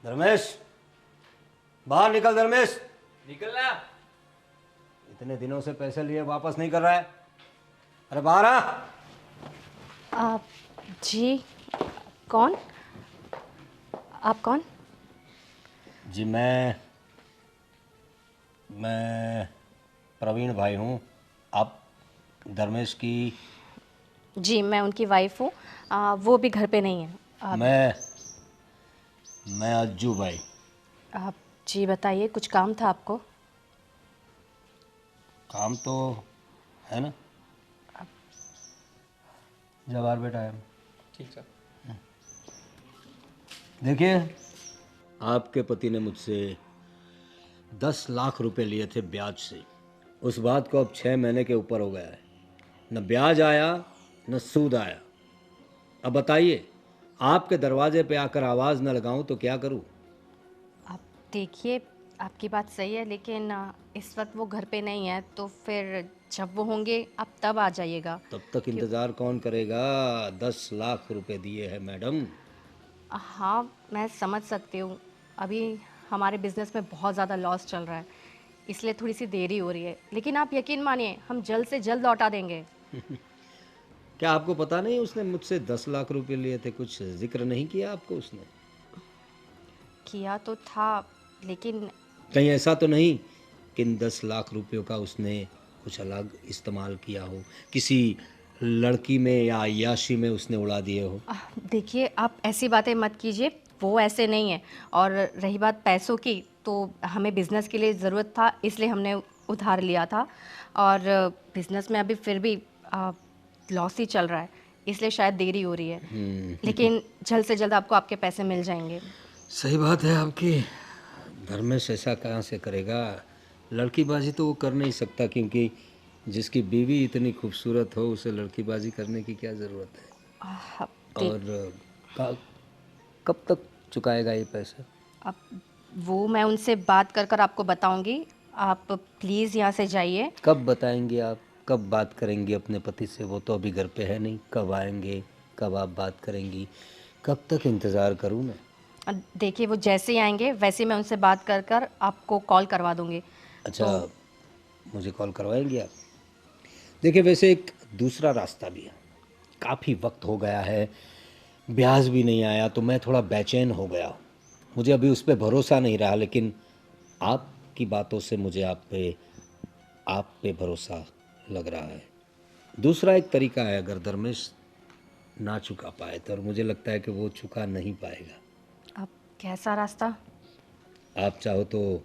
धर्मेश, बाहर निकल धर्मेश। निकलना। इतने दिनों से पैसे लिए वापस नहीं कर रहा है। अरे बाहर आ। आप जी कौन? आप कौन? जी मैं प्रवीण भाई हूँ। आप धर्मेश की? जी मैं उनकी वाइफ हूँ। वो भी घर पे नहीं है। मैं अज्जू भाई। आप जी बताइए, कुछ काम था आपको? काम तो है ना। जा बाहर बैठा है। ठीक सर। देखिए, आपके पति ने मुझसे 10 लाख रुपए लिए थे ब्याज से। उस बात को अब 6 महीने के ऊपर हो गया है। न ब्याज आया न सूद आया। अब बताइए, आपके दरवाजे पे आकर आवाज़ न लगाऊं तो क्या करूं? आप देखिए, आपकी बात सही है, लेकिन इस वक्त वो घर पे नहीं है, तो फिर जब वो होंगे आप तब आ जाइएगा। तब तक इंतज़ार कौन करेगा? 10 लाख रुपए दिए हैं मैडम। हाँ, मैं समझ सकती हूँ। अभी हमारे बिज़नेस में बहुत ज़्यादा लॉस चल रहा है, इसलिए थोड़ी सी देरी हो रही है, लेकिन आप यकीन मानिए हम जल्द से जल्द लौटा देंगे। क्या आपको पता नहीं उसने मुझसे 10 लाख रुपए लिए थे? कुछ जिक्र नहीं किया आपको उसने? किया तो था, लेकिन कहीं ऐसा तो नहीं कि इन 10 लाख रुपयों का उसने कुछ अलग इस्तेमाल किया हो, किसी लड़की में या अय्याशी में उसने उड़ा दिए हो? देखिए आप ऐसी बातें मत कीजिए, वो ऐसे नहीं है। और रही बात पैसों की, तो हमें बिज़नेस के लिए ज़रूरत था, इसलिए हमने उधार लिया था। और बिज़नेस में अभी फिर भी लॉस ही चल रहा है, इसलिए शायद देरी हो रही है। लेकिन जल्द से जल्द आपको आपके पैसे मिल जाएंगे। सही बात है आपकी। धर्मेश ऐसा कहाँ से करेगा? लड़कीबाजी तो वो कर नहीं सकता, क्योंकि जिसकी बीवी इतनी खूबसूरत हो उसे लड़कीबाजी करने की क्या ज़रूरत है? आप और कब तक चुकाएगा ये पैसे? अब वो मैं उनसे बात कर कर आपको बताऊंगी। आप प्लीज़ यहाँ से जाइए। कब बताएंगे आप? कब बात करेंगी अपने पति से? वो तो अभी घर पे है नहीं। कब आएंगे? कब आप बात करेंगी? कब तक इंतज़ार करूँ मैं? देखिए वो जैसे ही आएंगे वैसे ही मैं उनसे बात कर कर आपको कॉल करवा दूंगी। अच्छा, तो मुझे कॉल करवाएंगे आप? देखिए, वैसे एक दूसरा रास्ता भी है। काफ़ी वक्त हो गया है, ब्याज भी नहीं आया, तो मैं थोड़ा बेचैन हो गया। मुझे अभी उस पर भरोसा नहीं रहा, लेकिन आपकी बातों से मुझे आप पे भरोसा लग रहा है। दूसरा एक तरीका है, अगर धर्मेश ना चुका पाए तो, और मुझे लगता है कि वो चुका नहीं पाएगा। अब कैसा रास्ता? आप चाहो तो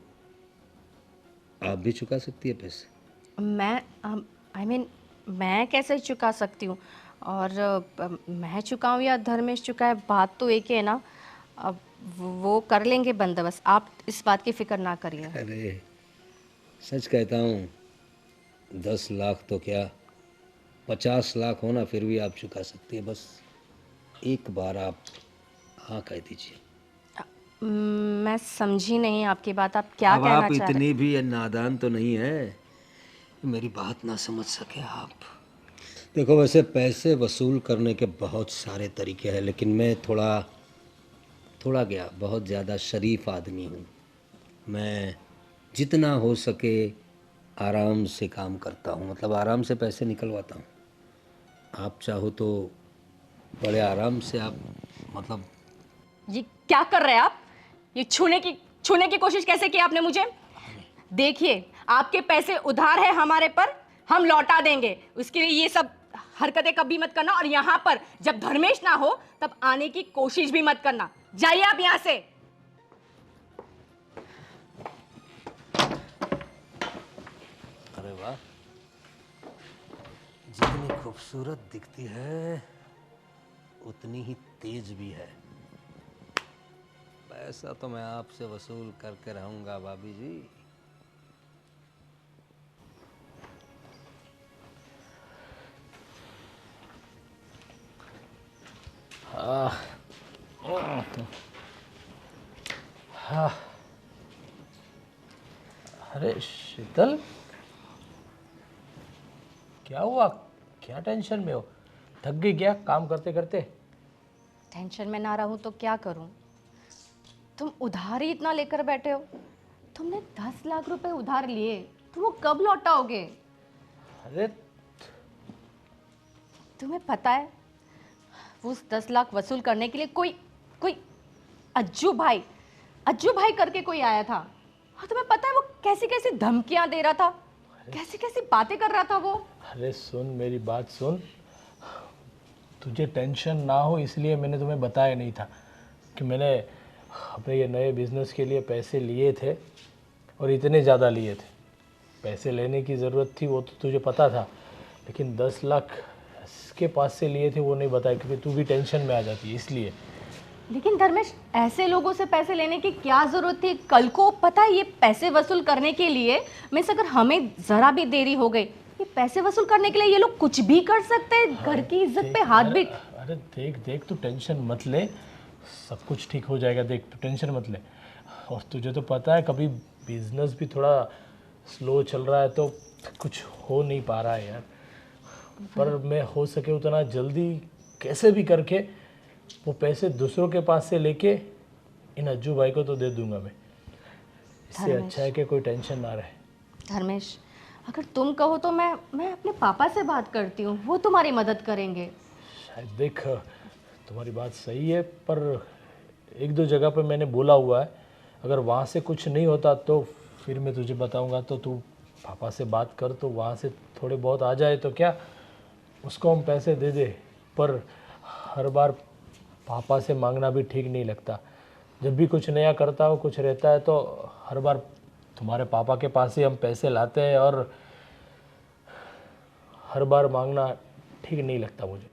आप भी चुका सकती है पैसे। मैं आई मीन मैं कैसे चुका सकती हूँ? और मैं चुकाऊँ या धर्मेश चुकाए, बात तो एक ही है ना। अब वो कर लेंगे बंदोबस्त, आप इस बात की फिक्र ना करिए। अरे, सच कहता हूँ, 10 लाख तो क्या, 50 लाख होना फिर भी आप चुका सकती है। बस एक बार आप हाँ कह दीजिए। मैं समझी नहीं आपकी बात, आप क्या अब कहना आप चाह रहे? इतनी भी नादान तो नहीं है कि मेरी बात ना समझ सके आप। देखो, वैसे पैसे वसूल करने के बहुत सारे तरीके हैं, लेकिन मैं थोड़ा थोड़ा क्या, बहुत ज़्यादा शरीफ आदमी हूँ। मैं जितना हो सके आराम से काम करता हूँ, मतलब आराम से पैसे निकलवाता हूँ। आप चाहो तो बड़े आराम से आप, मतलब ये क्या कर रहे हैं आप? ये छूने की कोशिश कैसे की आपने मुझे? देखिए आपके पैसे उधार है हमारे पर, हम लौटा देंगे। उसके लिए ये सब हरकतें कभी मत करना, और यहाँ पर जब धर्मेश ना हो तब आने की कोशिश भी मत करना। जाइए आप यहाँ से। अरे वाह, जितनी खूबसूरत दिखती है उतनी ही तेज भी है। पैसा तो मैं आपसे वसूल करके रहूंगा भाभी जी। अरे शीतल, क्या हुआ? क्या टेंशन में हो? थक गई क्या काम करते करते? टेंशन में ना रहूं तो क्या करूं? तुम उधार ही इतना लेकर बैठे हो। तुमने 10 लाख रुपए उधार लिए, तुम वो कब लौटाओगे? अरे तुम्हें पता है वो उस 10 लाख वसूल करने के लिए कोई कोई अज्जू भाई करके कोई आया था। और तुम्हें पता है वो कैसी कैसी धमकियां दे रहा था, कैसी कैसी बातें कर रहा था वो। अरे सुन, मेरी बात सुन। तुझे टेंशन ना हो इसलिए मैंने तुम्हें बताया नहीं था कि मैंने अपने ये नए बिज़नेस के लिए पैसे लिए थे और इतने ज़्यादा लिए थे। पैसे लेने की ज़रूरत थी वो तो तुझे पता था, लेकिन 10 लाख इसके पास से लिए थे वो नहीं बताया, क्योंकि तू भी टेंशन में आ जाती है इसलिए। लेकिन धर्मेश, ऐसे लोगों से पैसे लेने की क्या जरूरत थी? कल को पता है ये पैसे वसूल करने के लिए मिस, अगर हमें जरा भी देरी हो गई, ये पैसे वसूल करने के लिए ये लोग कुछ भी कर सकते हैं। घर की इज्जत पे हाथ भी। अरे देख देख, तू टेंशन मत ले, सब कुछ ठीक हो जाएगा। देख तू टेंशन मत ले। और तुझे तो पता है कभी बिजनेस भी थोड़ा स्लो चल रहा है तो कुछ हो नहीं पा रहा है यार। पर मैं हो सके उतना जल्दी कैसे भी करके वो पैसे दूसरों के पास से लेके इन अज्जू भाई को तो दे दूंगा मैं। इससे अच्छा है कि कोई टेंशन ना रहे। धर्मेश, अगर तुम कहो तो मैं अपने पापा से बात करती हूँ, वो तुम्हारी मदद करेंगे। शायद देख, तुम्हारी बात सही है, पर एक दो जगह पे मैंने बोला हुआ है, अगर वहाँ से कुछ नहीं होता तो फिर मैं तुझे बताऊंगा। तो तू पापा से बात कर, तो वहाँ से थोड़े बहुत आ जाए तो क्या, उसको हम पैसे दे दे। पर हर बार पापा से मांगना भी ठीक नहीं लगता। जब भी कुछ नया करता हो, कुछ रहता है, तो हर बार तुम्हारे पापा के पास ही हम पैसे लाते हैं और हर बार मांगना ठीक नहीं लगता मुझे।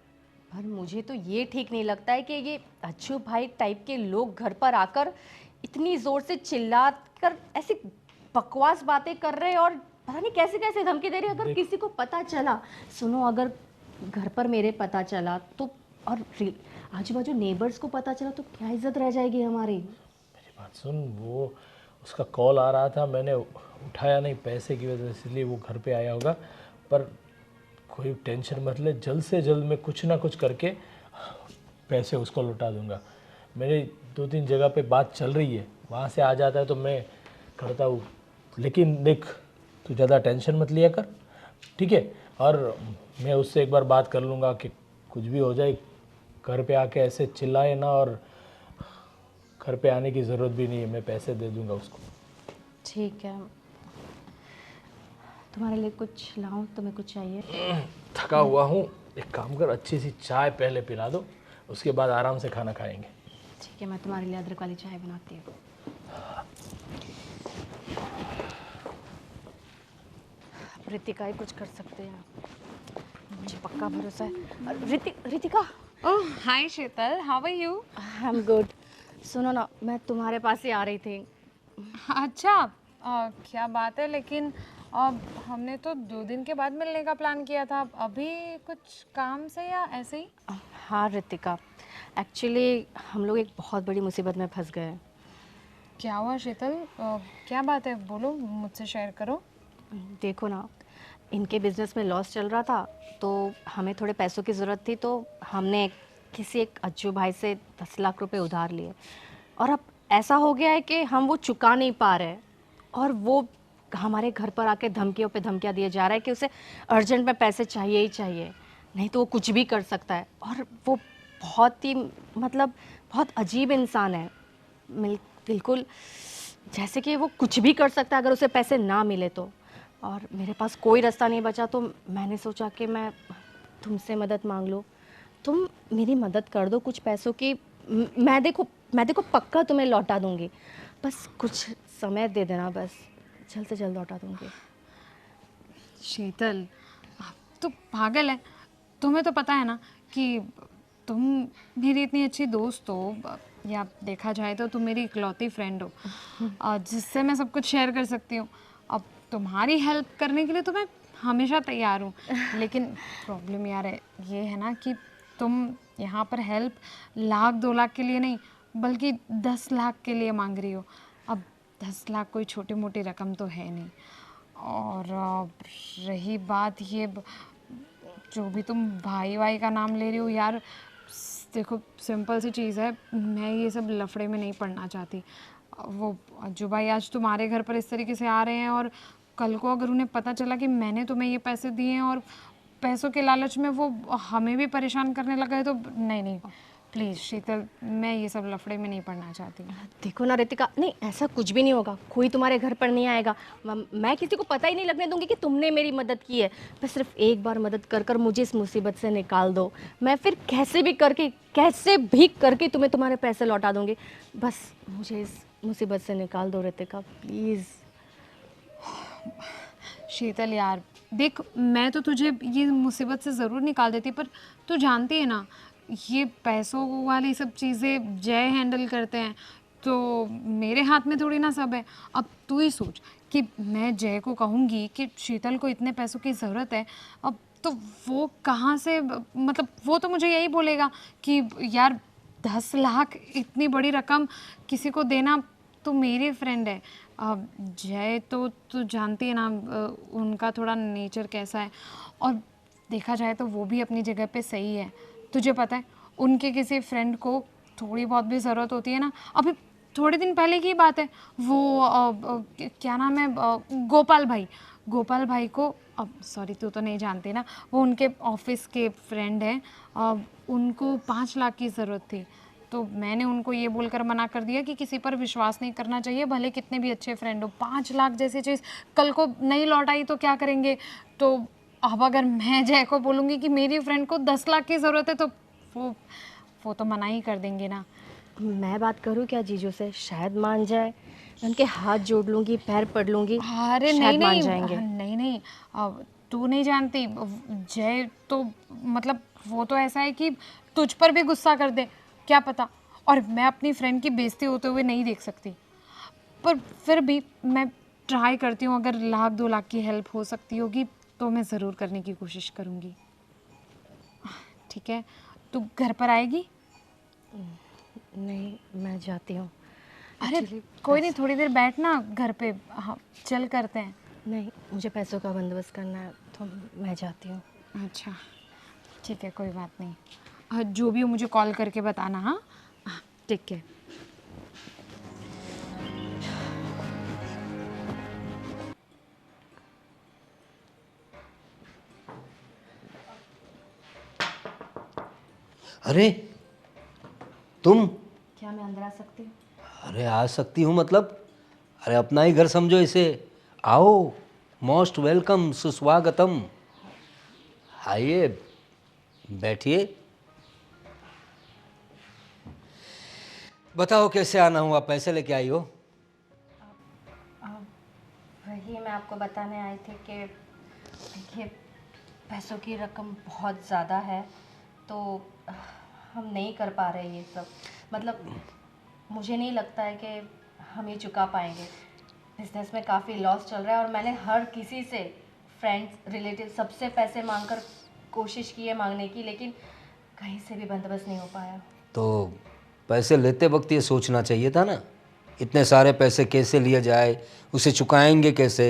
पर मुझे तो ये ठीक नहीं लगता है कि ये अच्छू भाई टाइप के लोग घर पर आकर इतनी जोर से चिल्ला कर ऐसी बकवास बातें कर रहे हैं और पता नहीं कैसे कैसे धमकी दे रहे हैं। अगर किसी को पता चला, सुनो, अगर घर पर मेरे पता चला तो, और आजू बाजू नेबर्स को पता चला तो क्या इज्जत रह जाएगी हमारी। मेरी बात सुन, वो उसका कॉल आ रहा था, मैंने उठाया नहीं पैसे की वजह से, इसलिए वो घर पे आया होगा। पर कोई टेंशन मत ले, जल्द से जल्द मैं कुछ ना कुछ करके पैसे उसको लौटा दूंगा। मेरी 2-3 जगह पे बात चल रही है, वहाँ से आ जाता है तो मैं करता हूँ। लेकिन देख, तू ज़्यादा टेंशन मत लिया कर, ठीक है? और मैं उससे एक बार बात कर लूँगा कि कुछ भी हो जाए घर पे आके ऐसे चिल्लाए ना, और घर पे आने की ज़रूरत भी नहीं है, मैं पैसे दे दूँगा उसको। ठीक है, तुम्हारे लिए कुछ लाऊं? तुम्हें कुछ चाहिए? थका हुआ हूँ, एक काम कर, अच्छी सी चाय पहले पिला दो, उसके बाद आराम से खाना खाएंगे। ठीक है, मैं तुम्हारे लिए अदरक वाली चाय बनाती हूँ। रितिका ही कुछ कर सकते हैं, मुझे पक्का भरोसा है। Ritika. Oh hi Sheetal, how are you? I am good. सुनो ना, मैं तुम्हारे पास ही आ रही थी। अच्छा, क्या बात है, लेकिन हमने तो 2 दिन के बाद मिलने का प्लान किया था। अभी कुछ काम से या ऐसे ही? हाँ रितिका, एक्चुअली हम लोग एक बहुत बड़ी मुसीबत में फंस गए हैं। क्या हुआ शीतल? क्या बात है, बोलो, मुझसे शेयर करो। देखो ना, इनके बिजनेस में लॉस चल रहा था, तो हमें थोड़े पैसों की ज़रूरत थी, तो हमने किसी एक अज्जू भाई से 10 लाख रुपए उधार लिए। और अब ऐसा हो गया है कि हम वो चुका नहीं पा रहे, और वो हमारे घर पर आके धमकियों पे धमकियाँ दिए जा रहा है कि उसे अर्जेंट में पैसे चाहिए ही चाहिए, नहीं तो वो कुछ भी कर सकता है। और वो बहुत ही, मतलब बहुत अजीब इंसान है, बिल्कुल जैसे कि वो कुछ भी कर सकता है अगर उसे पैसे ना मिले तो। और मेरे पास कोई रास्ता नहीं बचा, तो मैंने सोचा कि मैं तुमसे मदद मांग लूँ। तुम मेरी मदद कर दो कुछ पैसों की। मैं देखो पक्का तुम्हें लौटा दूंगी, बस कुछ समय दे देना, बस जल्द से जल्द लौटा दूंगी। शीतल, आप तो पागल है। तुम्हें तो पता है ना कि तुम मेरी इतनी अच्छी दोस्त हो, या देखा जाए तो तुम मेरी इकलौती फ्रेंड हो, जिससे मैं सब कुछ शेयर कर सकती हूँ। अब तुम्हारी हेल्प करने के लिए तो मैं हमेशा तैयार हूँ, लेकिन प्रॉब्लम यार ये है ना कि तुम यहाँ पर हेल्प 1-2 लाख के लिए नहीं, बल्कि 10 लाख के लिए मांग रही हो। अब 10 लाख कोई छोटी मोटी रकम तो है नहीं। और रही बात ये जो भी तुम भाई का नाम ले रही हो यार, देखो सिंपल सी चीज़ है, मैं ये सब लफड़े में नहीं पड़ना चाहती। वो अज्जू भाई आज तुम्हारे घर पर इस तरीके से आ रहे हैं और कल को अगर उन्हें पता चला कि मैंने तुम्हें ये पैसे दिए हैं और पैसों के लालच में वो हमें भी परेशान करने लगा है तो नहीं नहीं, प्लीज़ शीतल, मैं ये सब लफड़े में नहीं पड़ना चाहती। देखो ना रितिका, नहीं ऐसा कुछ भी नहीं होगा, कोई तुम्हारे घर पर नहीं आएगा। मैं किसी को पता ही नहीं लगने दूंगी कि तुमने मेरी मदद की है। बस सिर्फ एक बार मदद कर कर मुझे इस मुसीबत से निकाल दो, मैं फिर कैसे भी करके तुम्हें तुम्हारे पैसे लौटा दूंगी। बस मुझे इस मुसीबत से निकाल दो रितिका, प्लीज़। शीतल यार देख, मैं तो तुझे ये मुसीबत से ज़रूर निकाल देती, पर तू जानती है ना ये पैसों वाली सब चीज़ें जय हैंडल करते हैं, तो मेरे हाथ में थोड़ी ना सब है। अब तू ही सोच कि मैं जय को कहूँगी कि शीतल को इतने पैसों की ज़रूरत है, अब तो वो कहाँ से, मतलब वो तो मुझे यही बोलेगा कि यार 10 लाख इतनी बड़ी रकम किसी को देना, तो मेरी फ्रेंड है। जय तो तू जानती है ना उनका थोड़ा नेचर कैसा है, और देखा जाए तो वो भी अपनी जगह पे सही है। तुझे पता है उनके किसी फ्रेंड को थोड़ी बहुत भी ज़रूरत होती है ना, अभी थोड़े दिन पहले की बात है, वो क्या नाम है, गोपाल भाई को, अब सॉरी तू तो नहीं जानती ना, वो उनके ऑफिस के फ्रेंड हैं, उनको 5 लाख की ज़रूरत थी। तो मैंने उनको ये बोलकर मना कर दिया कि किसी पर विश्वास नहीं करना चाहिए, भले कितने भी अच्छे फ्रेंड हो। 5 लाख जैसी चीज़ कल को नहीं लौट आई तो क्या करेंगे। तो अब अगर मैं जय को बोलूँगी कि मेरी फ्रेंड को 10 लाख की ज़रूरत है तो वो तो मना ही कर देंगे ना। मैं बात करूँ क्या जीजू से, शायद मान जाए। मैं उनके हाथ जोड़ लूँगी, पैर पड़ लूँगी, अरे शायद नहीं मान नहीं, जाएंगे। नहीं नहीं, अब तू नहीं जानती जय तो, मतलब वो तो ऐसा है कि तुझ पर भी गुस्सा कर दे, क्या पता। और मैं अपनी फ्रेंड की बेइज्जती होते हुए नहीं देख सकती, पर फिर भी मैं ट्राई करती हूँ, अगर 1-2 लाख की हेल्प हो सकती होगी तो मैं ज़रूर करने की कोशिश करूँगी। ठीक है, तू घर पर आएगी? नहीं, मैं जाती हूँ। अरे Actually, कोई नहीं, थोड़ी देर बैठ ना घर पे, हाँ चल करते हैं। नहीं, मुझे पैसों का बंदोबस्त करना है तो मैं जाती हूँ। अच्छा ठीक है, कोई बात नहीं। जो भी हो मुझे कॉल करके बताना। हाँ ठीक है। अरे तुम, क्या मैं अंदर आ सकती हूँ? अरे आ सकती हूँ मतलब, अरे अपना ही घर समझो इसे। आओ, मोस्ट वेलकम, सुस्वागतम। आइए, बैठिए। बताओ कैसे आना हुआ, पैसे लेके आई हो? वही मैं आपको बताने आई थी कि देखिए पैसों की रकम बहुत ज़्यादा है, तो हम नहीं कर पा रहे ये सब। मतलब मुझे नहीं लगता है कि हम ये चुका पाएंगे। बिजनेस में काफ़ी लॉस चल रहा है और मैंने हर किसी से, फ्रेंड्स, रिलेटिव, सबसे पैसे मांगकर कोशिश की है मांगने की, लेकिन कहीं से भी बंदोबस्त नहीं हो पाया। तो पैसे लेते वक्त ये सोचना चाहिए था ना, इतने सारे पैसे कैसे लिए जाए, उसे चुकाएंगे कैसे।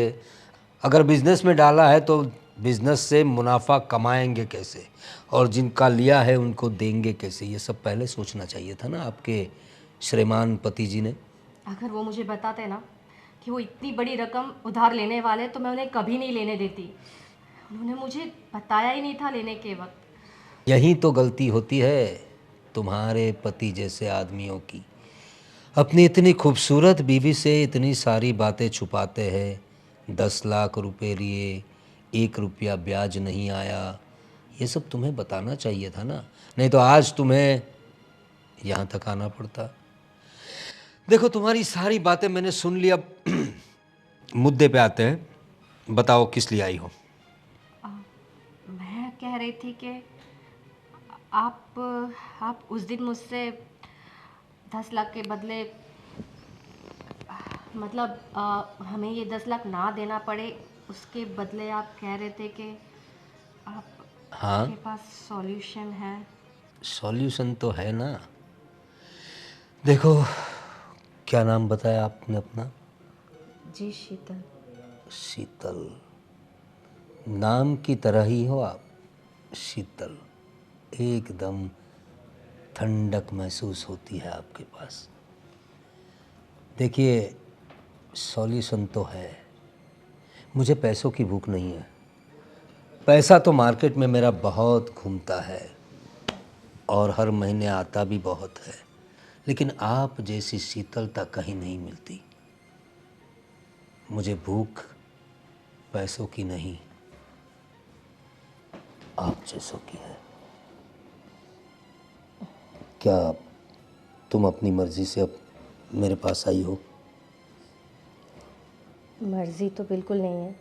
अगर बिजनेस में डाला है तो बिजनेस से मुनाफा कमाएंगे कैसे, और जिनका लिया है उनको देंगे कैसे, ये सब पहले सोचना चाहिए था ना आपके श्रीमान पति जी ने। अगर वो मुझे बताते ना कि वो इतनी बड़ी रकम उधार लेने वाले, तो मैं उन्हें कभी नहीं लेने देती। उन्होंने मुझे बताया ही नहीं था लेने के वक्त। यही तो गलती होती है तुम्हारे पति जैसे आदमियों की, अपनी इतनी खूबसूरत बीवी से इतनी सारी बातें छुपाते हैं। 10 लाख रुपए लिए, 1 रुपया ब्याज नहीं आया, ये सब तुम्हें बताना चाहिए था ना, नहीं तो आज तुम्हें यहाँ तक आना पड़ता। देखो तुम्हारी सारी बातें मैंने सुन ली, अब मुद्दे पे आते हैं। बताओ किस लिए आई हो? मैं कह रही थी कि आप उस दिन मुझसे 10 लाख के बदले, मतलब हमें ये 10 लाख ना देना पड़े, उसके बदले आप कह रहे थे कि हाँ, आपके पास सॉल्यूशन है। सॉल्यूशन तो है ना। देखो, क्या नाम बताया आपने अपना? जी शीतल। शीतल, नाम की तरह ही हो आप, शीतल, एकदम ठंडक महसूस होती है आपके पास। देखिए, सॉल्यूशन तो है। मुझे पैसों की भूख नहीं है। पैसा तो मार्केट में मेरा बहुत घूमता है और हर महीने आता भी बहुत है, लेकिन आप जैसी शीतलता कहीं नहीं मिलती। मुझे भूख पैसों की नहीं, आप जैसों की है। क्या तुम अपनी मर्जी से अब मेरे पास आई हो? मर्ज़ी तो बिल्कुल नहीं है,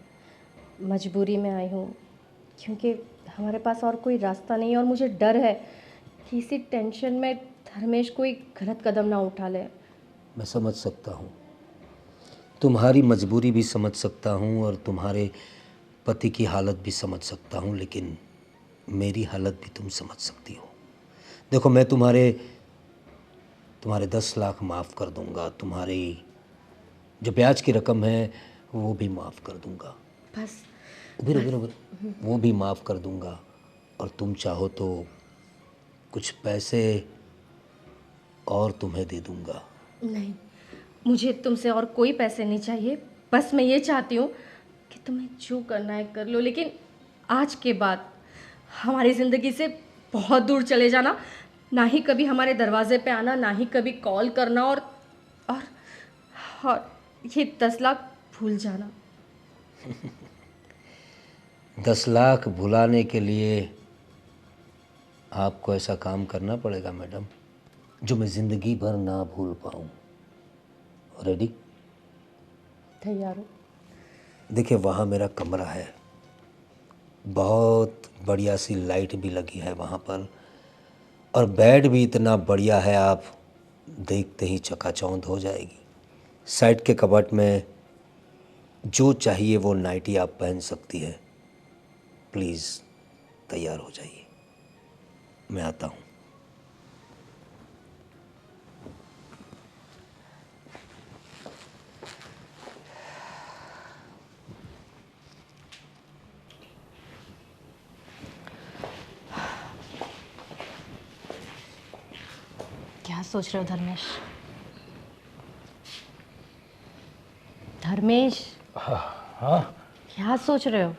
मजबूरी में आई हूँ, क्योंकि हमारे पास और कोई रास्ता नहीं है और मुझे डर है कि इसी टेंशन में धर्मेश कोई गलत कदम ना उठा ले। मैं समझ सकता हूँ, तुम्हारी मजबूरी भी समझ सकता हूँ और तुम्हारे पति की हालत भी समझ सकता हूँ, लेकिन मेरी हालत भी तुम समझ सकती हो। देखो, मैं तुम्हारे 10 लाख माफ़ कर दूंगा, तुम्हारी जो ब्याज की रकम है वो भी माफ़ कर दूंगा। बस उधर वो भी माफ़ कर दूंगा, और तुम चाहो तो कुछ पैसे और तुम्हें दे दूंगा। नहीं, मुझे तुमसे और कोई पैसे नहीं चाहिए। बस मैं ये चाहती हूँ कि तुम्हें जो करना है कर लो, लेकिन आज के बाद हमारी ज़िंदगी से बहुत दूर चले जाना। ना ही कभी हमारे दरवाजे पे आना, ना ही कभी कॉल करना, और और ये 10 लाख भूल जाना। 10 लाख भुलाने के लिए आपको ऐसा काम करना पड़ेगा मैडम, जो मैं ज़िंदगी भर ना भूल पाऊँ। रेडी? तैयार हो? देखिए, वहाँ मेरा कमरा है, बहुत बढ़िया सी लाइट भी लगी है वहाँ पर, और बेड भी इतना बढ़िया है, आप देखते ही चकाचौंध हो जाएगी। साइड के कबर्ड में जो चाहिए वो नाइटी आप पहन सकती है। प्लीज़ तैयार हो जाइए, मैं आता हूँ। क्या सोच रहे हो धर्मेश? धर्मेश, हाँ, क्या सोच रहे हो?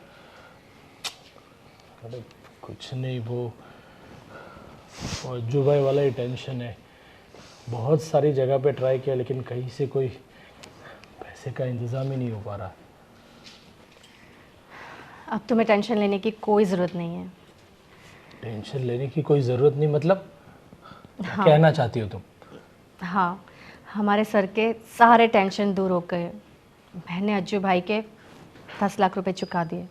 अरे कुछ नहीं, वो अज्जू भाई वाला ही टेंशन है। बहुत सारी जगह पे ट्राई किया, लेकिन कहीं से कोई पैसे का इंतज़ाम ही नहीं हो पा रहा। अब तुम्हें टेंशन लेने की कोई ज़रूरत नहीं है। टेंशन लेने की कोई ज़रूरत नहीं मतलब? हाँ। कहना चाहती हो तुम? हाँ, हमारे सर के सारे टेंशन दूर हो गए। मैंने अज्जू भाई के 10 लाख रुपए चुका दिए।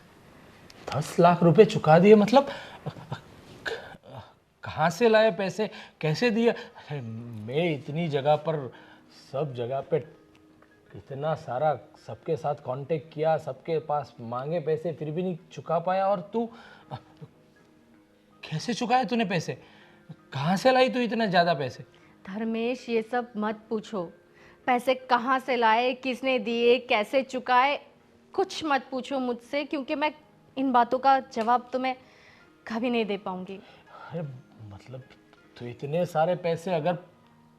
10 लाख रुपए चुका दिए मतलब? कहाँ से लाए पैसे, कैसे दिए? अरे मैं इतनी जगह पर, सब जगह पे इतना सारा सबके साथ कांटेक्ट किया, सबके पास मांगे पैसे, फिर भी नहीं चुका पाया। और तू कैसे चुकाए तूने पैसे? कहाँ से लाई तू इतना ज़्यादा पैसे? धर्मेश, ये सब मत पूछो। पैसे कहाँ से लाए, किसने दिए, कैसे चुकाए, कुछ मत पूछो मुझसे, क्योंकि मैं इन बातों का जवाब तुम्हें कभी नहीं दे पाऊंगी। अरे मतलब तो इतने सारे पैसे, अगर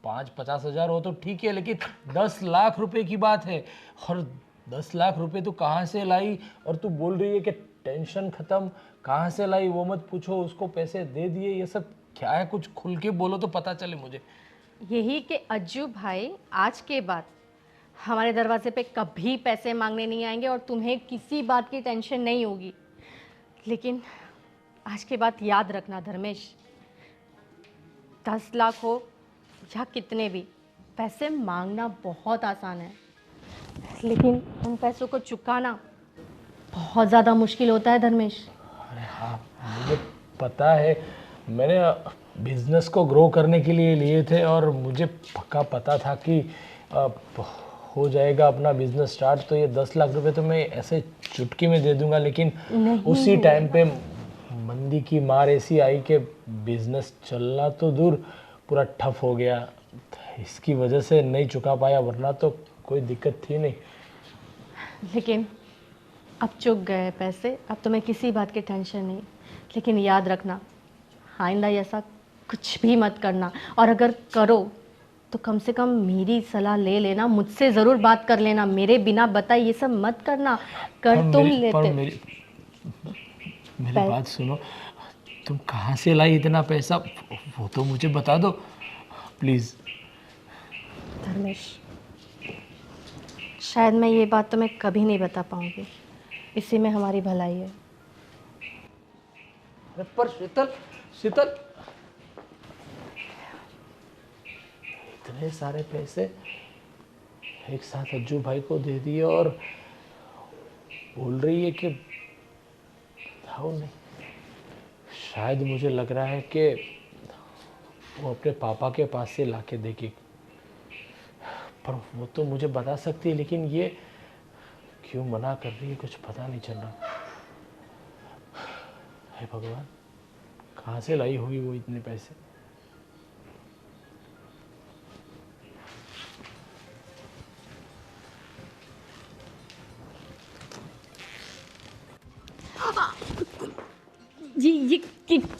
5-50 हज़ार हो तो ठीक है, लेकिन 10 लाख रुपए की बात है, और 10 लाख रुपए तू कहाँ से लाई? और तू बोल रही है कि टेंशन खत्म। कहाँ से लाई वो मत पूछो, उसको पैसे दे दिए, ये सब क्या है? कुछ खुल के बोलो तो पता चले मुझे। यही कि अज्जू भाई आज के बाद हमारे दरवाजे पे कभी पैसे मांगने नहीं आएंगे और तुम्हें किसी बात की टेंशन नहीं होगी। लेकिन आज के बाद याद रखना धर्मेश, 10 लाख हो या कितने भी, पैसे मांगना बहुत आसान है, लेकिन उन पैसों को चुकाना बहुत ज़्यादा मुश्किल होता है धर्मेश। अरे हाँ, मुझे पता है। मैंने बिजनेस को ग्रो करने के लिए लिए थे, और मुझे पक्का पता था कि अ, हो जाएगा अपना बिजनेस स्टार्ट, तो ये 10 लाख रुपए तो मैं ऐसे चुटकी में दे दूंगा। लेकिन उसी टाइम पे मंदी की मार ऐसी आई कि बिजनेस चलना तो दूर, पूरा ठप हो गया। इसकी वजह से नहीं चुका पाया, वरना तो कोई दिक्कत थी नहीं। लेकिन अब चुक गए पैसे, अब तुम्हें किसी बात की टेंशन नहीं। लेकिन याद रखना, आइंदा ऐसा कुछ भी मत करना, और अगर करो तो कम से कम मेरी सलाह ले लेना, मुझसे ज़रूर बात कर लेना, मेरे बिना बताए ये सब मत करना। कर तुम लेते मेरी बात सुनो, तुम कहाँ से लाई इतना पैसा, वो तो मुझे बता दो प्लीज़। धर्मेश, शायद मैं ये बात तुम्हें कभी नहीं बता पाऊंगी, इसी में हमारी भलाई है। अरे पर शीतल, शीतल, इतने सारे पैसे एक साथ अज्जू भाई को दे दिए और बोल रही है कि बताओ नहीं। शायद मुझे लग रहा है कि वो अपने पापा के पास से लाके देगी, पर वो तो मुझे बता सकती है, लेकिन ये क्यों मना कर रही है कुछ पता नहीं चल रहा। हे भगवान, कहाँ से लाई होगी वो इतने पैसे। ये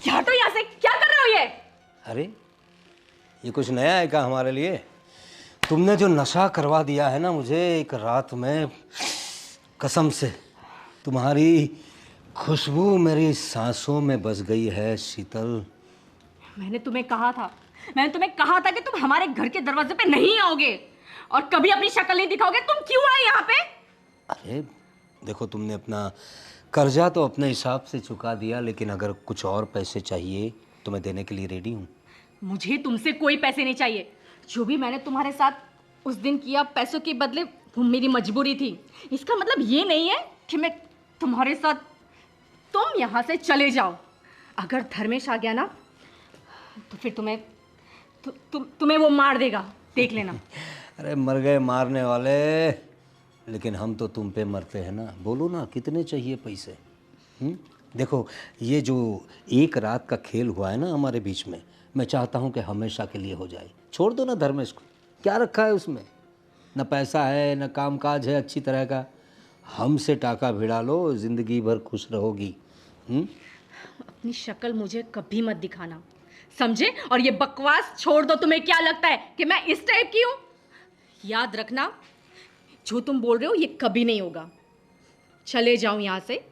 हटो यहाँ से, क्या कर रहे हो ये? अरे ये कुछ नया है क्या हमारे लिए? तुमने जो नशा करवा दिया है ना मुझे एक रात में, कसम से तुम्हारी खुशबू मेरी सांसों में बस गई है शीतल। मैंने तुम्हें कहा था कि तुम हमारे घर के दरवाजे पे नहीं आओगे और कभी अपनी शक्ल नहीं दिखाओगे। तुम क्यों आए यहाँ पे? अरे देखो, तुमने अपना कर्जा तो अपने हिसाब से चुका दिया, लेकिन अगर कुछ और पैसे चाहिए तो मैं देने के लिए रेडी हूँ। मुझे तुमसे कोई पैसे नहीं चाहिए। जो भी मैंने तुम्हारे साथ उस दिन किया पैसों के बदले, वो मेरी मजबूरी थी। इसका मतलब ये नहीं है कि मैं तुम्हारे साथ, तुम यहाँ से चले जाओ। अगर धर्मेश आ गया ना तो फिर तुम्हें वो मार देगा, देख लेना। अरे मर गए मारने वाले, लेकिन हम तो तुम पे मरते हैं ना। बोलो ना कितने चाहिए पैसे? देखो, ये जो एक रात का खेल हुआ है ना हमारे बीच में, मैं चाहता हूँ कि हमेशा के लिए हो जाए। छोड़ दो ना धर्मेश को, क्या रखा है उसमें? न पैसा है न काम काज है अच्छी तरह का। हमसे टाका भिड़ा लो, ज़िंदगी भर खुश रहोगी। अपनी शक्ल मुझे कभी मत दिखाना, समझे? और ये बकवास छोड़ दो। तुम्हें क्या लगता है कि मैं इस टाइप की हूँ? याद रखना, जो तुम बोल रहे हो ये कभी नहीं होगा। चले जाओ यहाँ से,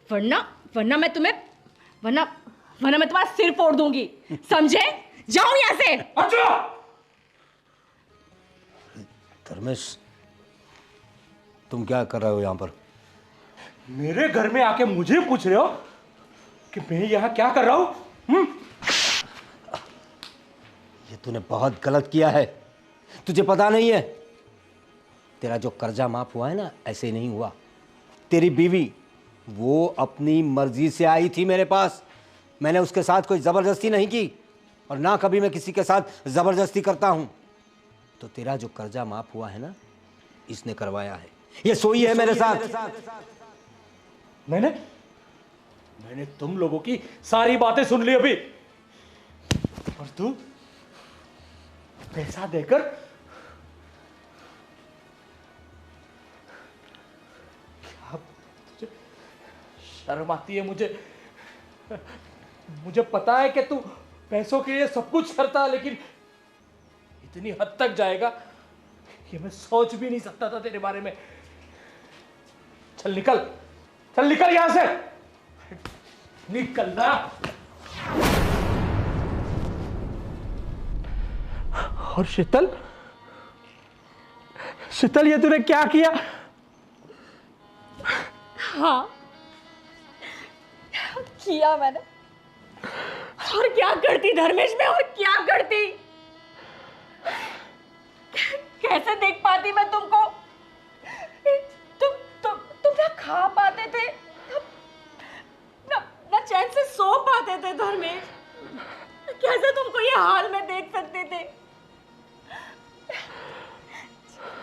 वरना मैं तुम्हारा सिर फोड़ दूंगी, समझे? जाओ यहाँ से। धर्मेश, तुम क्या कर रहे हो यहाँ पर? मेरे घर में आके मुझे पूछ रहे हो कि मैं यहाँ क्या कर रहा हूँ? ये तूने बहुत गलत किया है। तुझे पता नहीं है, तेरा जो कर्जा माफ हुआ है ना, ऐसे नहीं हुआ। तेरी बीवी वो अपनी मर्जी से आई थी मेरे पास। मैंने उसके साथ कोई ज़बरदस्ती नहीं की, और ना कभी मैं किसी के साथ ज़बरदस्ती करता हूँ। तो तेरा जो कर्जा माफ हुआ है ना, इसने करवाया है। ये सोई है मेरे साथ। मैंने तुम लोगों की सारी बातें सुन ली अभी, और तू पैसा देकर क्या? तुझे शर्म आती है? मुझे पता है कि तू पैसों के लिए सब कुछ करता, लेकिन इतनी हद तक जाएगा ये मैं सोच भी नहीं सकता था तेरे बारे में। चल निकल यहां से, निकलना। और शीतल, ये तूने क्या किया? हाँ, किया मैंने। और क्या करती धर्मेश में, और क्या करती? कैसे देख पाती मैं तुमको? तुम ना खा पाते थे, ना चैन से सो पाते थे धर्मेश। कैसे तुमको ये हाल में देख सकते थे?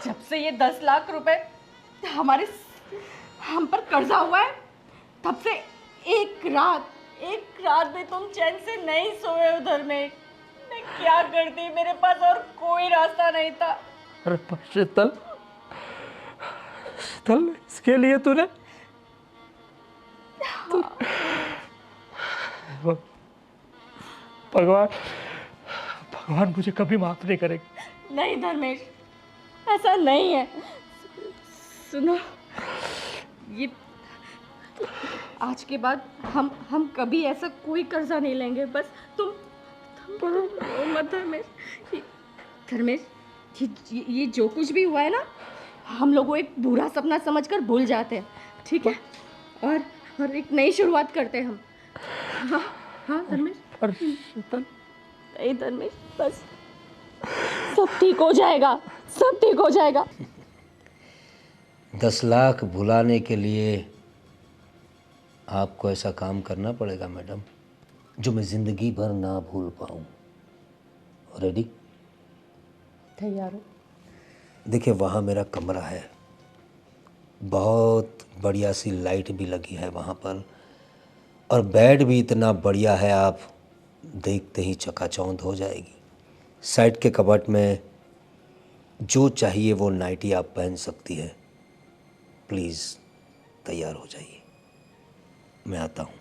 जब से ये 10 लाख रुपए हम पर कर्जा हुआ है, तब से एक रात भी तुम चैन से नहीं सोए हो धर्मेश। मैं क्या करती? मेरे पास और कोई रास्ता नहीं था। अरे शीतल, इसके लिए तूने भगवान भगवान मुझे कभी माफ नहीं करेगा। नहीं धर्मेश, ऐसा नहीं है। सुनो, ये आज के बाद हम कभी ऐसा कोई कर्जा नहीं लेंगे। बस तुम रो मत धर्मेश। धर्मेश, ये जो कुछ भी हुआ है ना, हम लोग वो एक बुरा सपना समझकर भूल जाते हैं, ठीक है? और एक नई शुरुआत करते हैं हम। हाँ हाँ धर्मेश। नहीं धर्मेश, बस सब ठीक हो जाएगा, सब ठीक हो जाएगा। 10 लाख भुलाने के लिए आपको ऐसा काम करना पड़ेगा मैडम, जो मैं ज़िंदगी भर ना भूल पाऊँ। रेडी? तैयार हो? देखिए, वहाँ मेरा कमरा है, बहुत बढ़िया सी लाइट भी लगी है वहाँ पर, और बेड भी इतना बढ़िया है, आप देखते ही चकाचौंध हो जाएगी। साइड के कबर्ड में जो चाहिए वो नाइटी आप पहन सकती है। प्लीज़ तैयार हो जाइए, मैं आता हूँ।